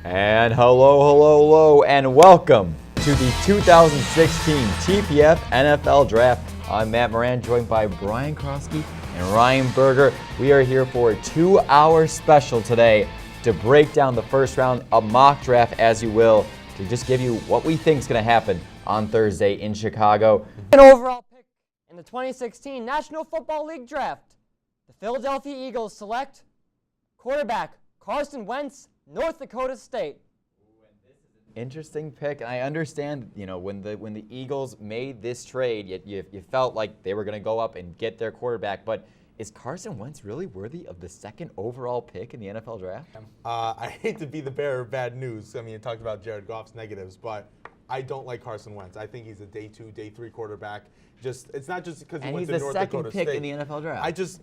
And hello, and welcome to the 2016 TPF NFL Draft. I'm Matt Moran, joined by Brian Krosky and Ryan Berger. We are here for a 2-hour special today to break down the first round, a mock draft, as you will, to just give you what we think is going to happen on Thursday in Chicago. An overall pick in the 2016 National Football League Draft. The Philadelphia Eagles select quarterback Carson Wentz, North Dakota State. Interesting pick, and I understand, when the Eagles made this trade, you felt like they were going to go up and get their quarterback, but is Carson Wentz really worthy of the second overall pick in the NFL draft? I hate to be the bearer of bad news. I mean, you talked about Jared Goff's negatives, but I don't like Carson Wentz. I think he's a day 2, day 3 quarterback. It's not just because he went to North Dakota State. And he's the second pick in the NFL draft.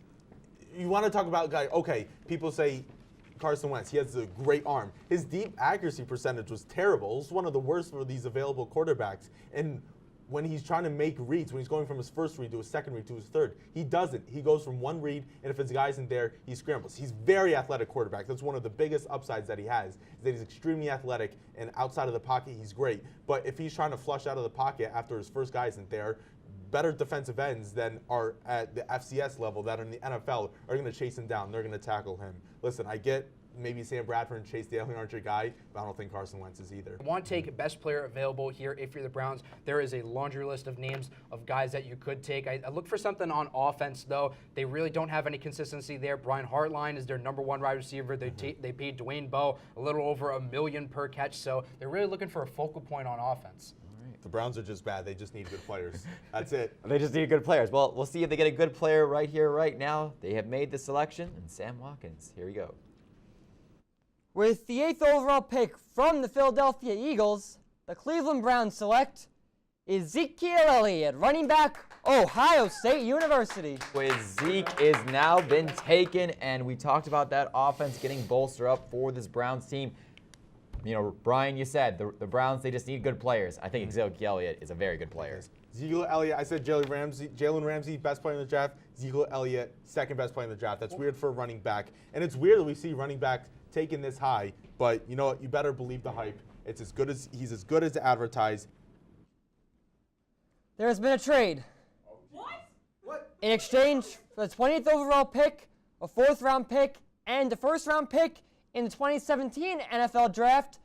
You want to talk about a guy, okay, people say Carson Wentz, he has a great arm. His deep accuracy percentage was terrible. It was one of the worst for these available quarterbacks. And when he's trying to make reads, when he's going from his first read to his second read to his third, he doesn't. He goes from one read, and if his guy's in there, he scrambles. He's very athletic quarterback. That's one of the biggest upsides that he has, is that he's extremely athletic, and outside of the pocket, he's great. But if he's trying to flush out of the pocket after his first guy isn't there, better defensive ends than are at the FCS level that are in the NFL are going to chase him down. They're going to tackle him. Listen, I get maybe Sam Bradford and Chase Daly aren't your guy, but I don't think Carson Wentz is either. Want to take best player available here if you're the Browns. There is a laundry list of names of guys that you could take. I look for something on offense, though. They really don't have any consistency there. Brian Hartline is their number 1 wide receiver. They paid Dwayne Bowe a little over $1 million per catch, so they're really looking for a focal point on offense. The Browns are just bad. They just need good players. That's it. They just need good players. Well, we'll see if they get a good player right here, right now. They have made the selection, and Sam Watkins. Here we go. With the 8th overall pick from the Philadelphia Eagles, the Cleveland Browns select Ezekiel Elliott, running back, Ohio State University. Zeke is now been taken, and we talked about that offense getting bolstered up for this Browns team. Brian, you said the Browns, they just need good players. I think Ezekiel Elliott is a very good player. Ezekiel Elliott, I said Jalen Ramsey, best player in the draft. Ezekiel Elliott, second best player in the draft. That's weird for a running back. And it's weird that we see running backs taken this high, but you know what? You better believe the hype. He's as good as advertised. There has been a trade. What? In exchange for the 20th overall pick, a 4th round pick, and a 1st round pick in the 2017 NFL Draft,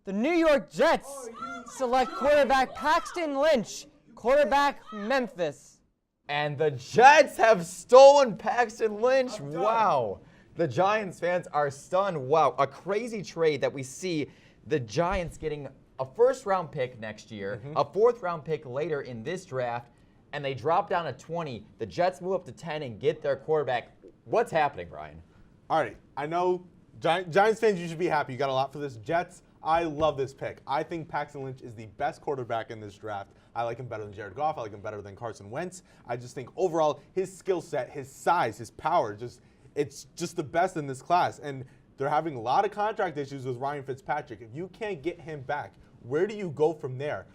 the New York Jets select quarterback Paxton Lynch, quarterback Memphis. And the Jets have stolen Paxton Lynch. Wow. The Giants fans are stunned. Wow, a crazy trade that we see the Giants getting a 1st round pick next year, a 4th round pick later in this draft, and they drop down to 20. The Jets move up to 10 and get their quarterback. What's happening, Brian? All right, I know Giants fans, you should be happy. You got a lot for this. Jets, I love this pick. I think Paxton Lynch is the best quarterback in this draft. I like him better than Jared Goff. I like him better than Carson Wentz. I just think overall his skill set, his size, his power, it's just the best in this class. And they're having a lot of contract issues with Ryan Fitzpatrick. If you can't get him back, where do you go from there?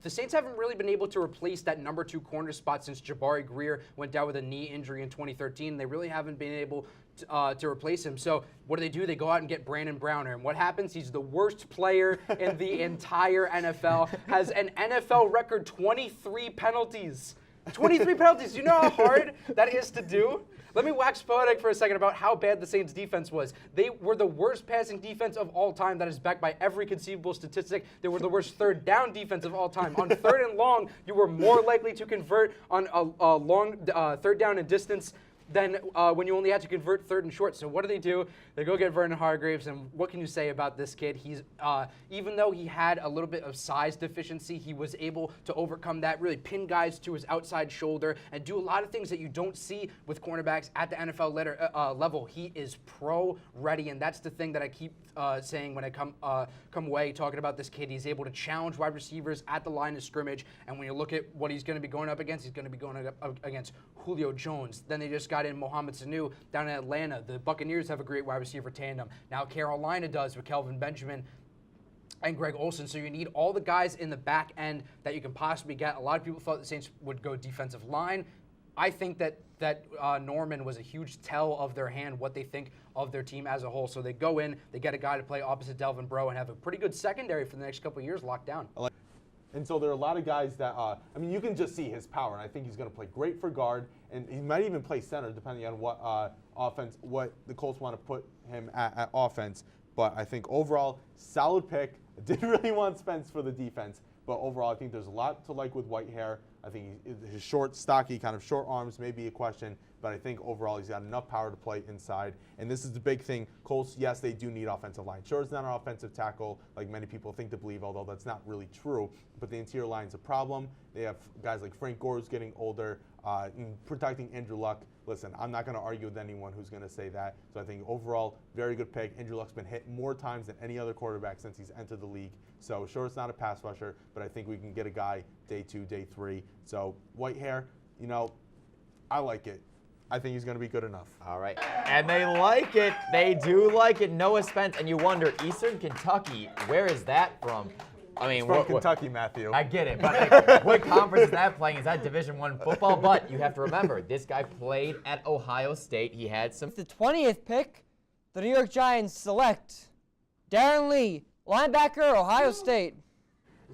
The Saints haven't really been able to replace that number 2 corner spot since Jabari Greer went down with a knee injury in 2013. They really haven't been able to replace him. So what do? They go out and get Brandon Browner. And what happens? He's the worst player in the entire NFL. Has an NFL record 23 penalties. 23 penalties. Do you know how hard that is to do? Let me wax poetic for a second about how bad the Saints defense was. They were the worst passing defense of all time. That is backed by every conceivable statistic. They were the worst 3rd down defense of all time. On 3rd and long, you were more likely to convert on a long 3rd down and distance than when you only had to convert 3rd and short. So what do? They go get Vernon Hargreaves, and what can you say about this kid? He's even though he had a little bit of size deficiency, he was able to overcome that, really pin guys to his outside shoulder, and do a lot of things that you don't see with cornerbacks at the NFL level. He is pro-ready, and that's the thing that I keep saying when I come away talking about this kid. He's able to challenge wide receivers at the line of scrimmage, and when you look at what he's going to be going up against, he's going to be going up against Julio Jones. Then they just got in Mohamed Sanu down in Atlanta. The Buccaneers have a great wide receiver tandem. Now Carolina does with Kelvin Benjamin and Greg Olsen. So you need all the guys in the back end that you can possibly get. A lot of people thought the Saints would go defensive line. I think that Norman was a huge tell of their hand, what they think of their team as a whole. So they go in, they get a guy to play opposite Delvin Breaux and have a pretty good secondary for the next couple of years locked down. And so there are a lot of guys that, I mean, you can just see his power, and I think he's going to play great for guard, and he might even play center depending on what what the Colts want to put him at offense. But I think overall, solid pick. I didn't really want Spence for the defense, but overall, I think there's a lot to like with white hair. I think his short, stocky, kind of short arms may be a question, but I think overall he's got enough power to play inside. And this is the big thing. Colts, yes, they do need offensive line. Sure, it's not an offensive tackle like many people think to believe, although that's not really true. But the interior line's a problem. They have guys like Frank Gore's getting older, protecting Andrew Luck. Listen, I'm not going to argue with anyone who's going to say that. So I think overall, very good pick. Andrew Luck's been hit more times than any other quarterback since he's entered the league. So sure, it's not a pass rusher, but I think we can get a guy day 2, day 3. So white hair, you know, I like it. I think he's going to be good enough. All right. And they like it. They do like it. Noah Spence. And you wonder, Eastern Kentucky, where is that from? I mean, From Kentucky, Matthew. I get it, but like, what conference is that playing? Is that Division I football? But you have to remember, this guy played at Ohio State. He had some. The 20th pick, the New York Giants select Darren Lee, linebacker, Ohio State.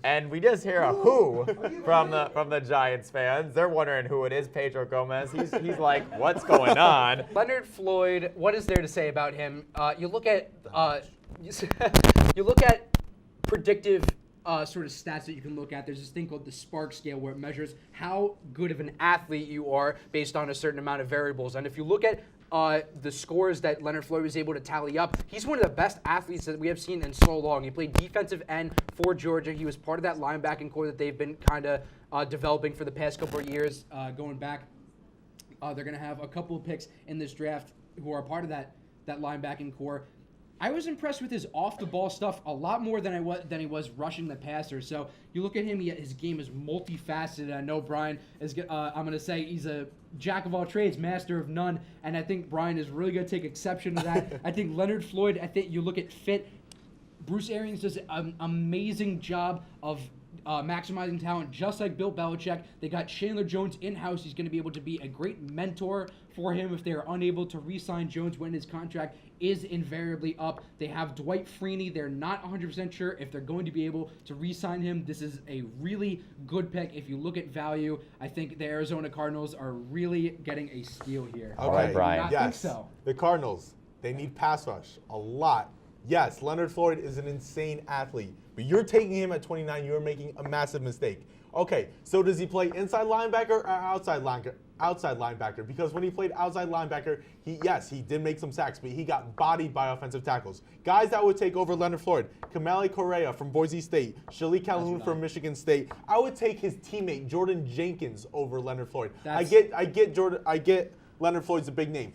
And we just hear a who from the Giants fans. They're wondering who it is. Pedro Gomez. He's like, what's going on? Leonard Floyd. What is there to say about him? You look at you look at predictive sort of stats that you can look at. There's this thing called the Spark scale where it measures how good of an athlete you are based on a certain amount of variables. And if you look at the scores that Leonard Floyd was able to tally up, he's one of the best athletes that we have seen in so long. He played defensive end for Georgia. He was part of that linebacking core that they've been kind of developing for the past couple of years going back. They're going to have a couple of picks in this draft who are part of that linebacking core. I was impressed with his off-the-ball stuff a lot more than he was rushing the passer. So you look at him; his game is multifaceted. I know Brian is. I'm going to say he's a jack of all trades, master of none, and I think Brian is really going to take exception to that. I think Leonard Floyd. I think you look at fit. Bruce Arians does an amazing job of maximizing talent, just like Bill Belichick. They got Chandler Jones in-house. He's going to be able to be a great mentor for him if they are unable to re-sign Jones when his contract is invariably up. They have Dwight Freeney. They're not 100% sure if they're going to be able to re-sign him. This is a really good pick. If you look at value, I think the Arizona Cardinals are really getting a steal here. Okay, right, Brian. Yes, think so. The Cardinals, they need pass rush a lot. Yes, Leonard Floyd is an insane athlete, but you're taking him at 29. You're making a massive mistake. Okay, so does he play inside linebacker or outside linebacker? Outside linebacker, because when he played outside linebacker, he did make some sacks, but he got bodied by offensive tackles. Guys that would take over Leonard Floyd, Kamali Correa from Boise State, Shalik Calhoun from Michigan State. I would take his teammate Jordan Jenkins over Leonard Floyd. I get Leonard Floyd's a big name.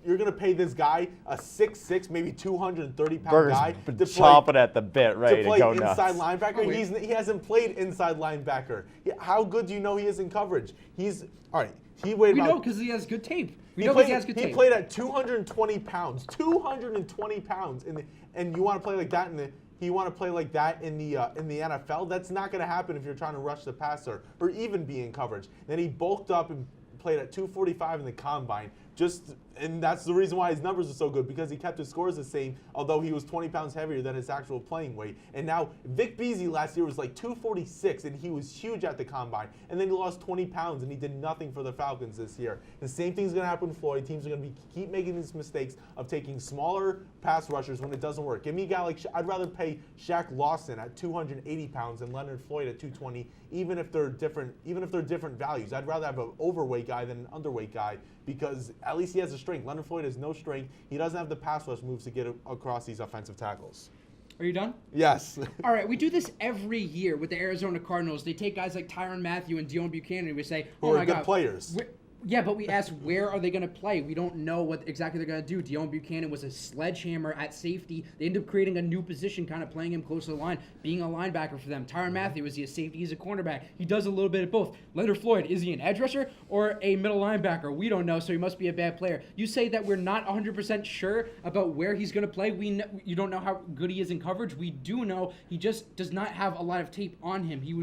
You're gonna pay this guy a 6'6", maybe 230-pound guy to play, chomping at the bit, ready to play go inside nuts. linebacker. He hasn't played inside linebacker. How good do you know he is in coverage? He's all right. He weighed. We about, know because he has good tape. He played at 220 pounds. 220 pounds, and you want to play like that you want to play like that in the NFL? That's not going to happen if you're trying to rush the passer or even be in coverage. Then he bulked up and played at 245 in the combine. And that's the reason why his numbers are so good, because he kept his scores the same, although he was 20 pounds heavier than his actual playing weight. And now Vic Beasley last year was like 246, and he was huge at the combine. And then he lost 20 pounds, and he did nothing for the Falcons this year. The same thing's going to happen with Floyd. Teams are going to keep making these mistakes of taking smaller pass rushers when it doesn't work. Give me a guy like I'd rather pay Shaq Lawson at 280 pounds than Leonard Floyd at 220, even if they're different values. I'd rather have an overweight guy than an underweight guy, because at least he has a strength. Leonard Floyd has no strength. He doesn't have the pass rush moves to get across these offensive tackles. Are you done? Yes. All right, we do this every year with the Arizona Cardinals. They take guys like Tyrann Mathieu and Dion Buchanan, and we say, Who are good players. Yeah, but we asked where are they going to play. We don't know what exactly they're going to do. Deone Buchanan was a sledgehammer at safety. They ended up creating a new position, kind of playing him close to the line, being a linebacker for them. Tyrann Mathieu, is he a safety? He's a cornerback. He does a little bit of both. Leonard Floyd, is he an edge rusher or a middle linebacker? We don't know, so he must be a bad player. You say that we're not 100% sure about where he's going to play. You don't know how good he is in coverage. We do know he just does not have a lot of tape on him. He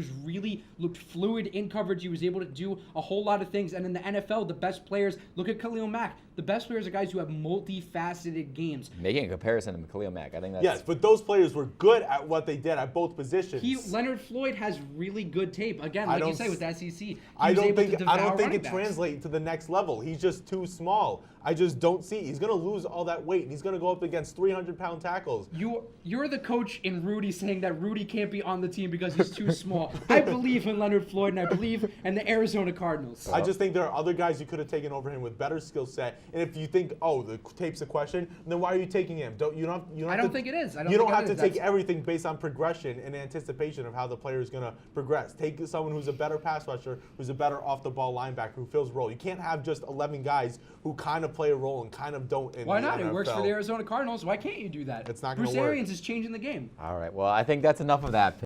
looked fluid in coverage. He was able to do a whole lot of things. And in the NFL, the best players, look at Khalil Mack. The best players are guys who have multifaceted games. Making a comparison to Khalil Mack, I think that's... Yes, but those players were good at what they did at both positions. Leonard Floyd has really good tape. Again, like you say, with the SEC. I don't think it translates to the next level. He's just too small. I just don't see. He's going to lose all that weight, and he's going to go up against 300-pound tackles. You're the coach in Rudy saying that Rudy can't be on the team because he's too small. I believe in Leonard Floyd, and I believe in the Arizona Cardinals. I just think there are other guys you could have taken over him with better skill set. And if you think, oh, the tape's a question, then why are you taking him? I don't think it is. You don't have to take everything based on progression and anticipation of how the player is going to progress. Take someone who's a better pass rusher, who's a better off-the-ball linebacker, who fills a role. You can't have just 11 guys who kind of play a role and kind of don't in Why the not? NFL. It works for the Arizona Cardinals. Why can't you do that? It's not going to Bruce work. Arians is changing the game. All right, well, I think that's enough of that.